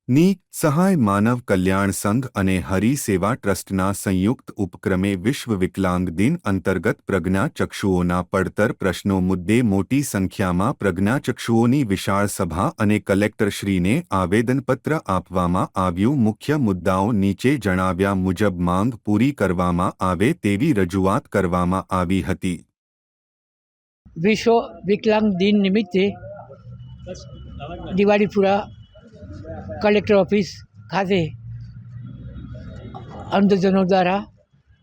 ની સહાય માનવ કલ્યાણ સંઘ અને હરિ સેવા ટ્રસ્ટના સંયુક્ત ઉપક્રમે વિશ્વ વિકલાંગ દિન અંતર્ગત પ્રજ્ઞાચક્ષુઓના પડતર પ્રશ્નો મુદ્દે મોટી સંખ્યામાં પ્રજ્ઞાચક્ષુઓની વિશાળ સભા અને કલેક્ટરશ્રીને આવેદનપત્ર આપવામાં આવ્યું। મુખ્ય મુદ્દાઓ નીચે જણાવ્યા મુજબ માંગ પૂરી કરવામાં આવે તેવી રજૂઆત કરવામાં આવી હતી। વિશ્વ વિકલાંગ દિન નિમિત્તે દિવાળીપુરા કલેક્ટર ઓફિસ ખાતે અંધજનો દ્વારા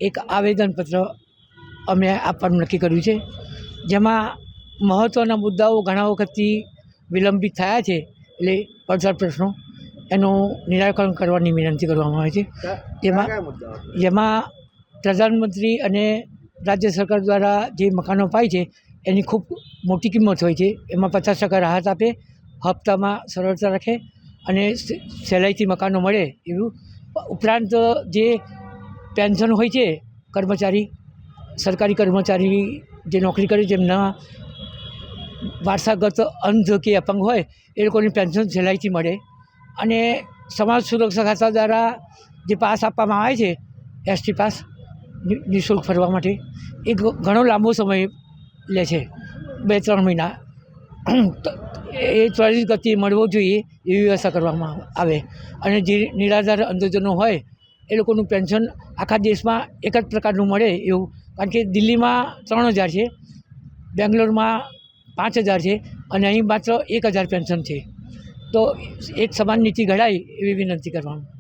એક આવેદનપત્ર અમે આપવાનું નક્કી કર્યું છે, જેમાં મહત્ત્વના મુદ્દાઓ ઘણા વખતથી વિલંબિત થયા છે, એટલે પડતર પ્રશ્નો એનું નિરાકરણ કરવાની વિનંતી કરવામાં આવે છે। જેમાં પ્રધાનમંત્રી અને રાજ્ય સરકાર દ્વારા જે મકાનો અપાય છે એની ખૂબ મોટી કિંમત હોય છે। એમાં 50% રાહત આપે, હપ્તામાં સરળતા રાખે અને સહેલાઈથી મકાનો મળે એવું। ઉપરાંત જે પેન્શન હોય છે કર્મચારી, સરકારી કર્મચારી જે નોકરી કરે જેમના વારસાગત અંધ કે અપંગ હોય એ લોકોની પેન્શન સહેલાઈથી મળે। અને સમાજ સુરક્ષા ખાતા દ્વારા જે પાસ આપવામાં આવે છે એસટી પાસ નિઃશુલ્ક ફરવા માટે, એ ઘણો લાંબો સમય લે છે, 2-3 મહિના। એ ત્વરિત ગતિએ મળવો જોઈએ એવી વ્યવસ્થા કરવામાં આવે। અને જે નિરાધાર અંધજનો હોય એ લોકોનું પેન્શન આખા દેશમાં એક જ પ્રકારનું મળે એવું, કારણ કે દિલ્હીમાં 3000 છે, બેંગ્લોરમાં 5000 છે અને અહીં માત્ર 1000 પેન્શન છે। તો એક સમાન નીતિ ઘડાય એવી વિનંતી કરવામાં।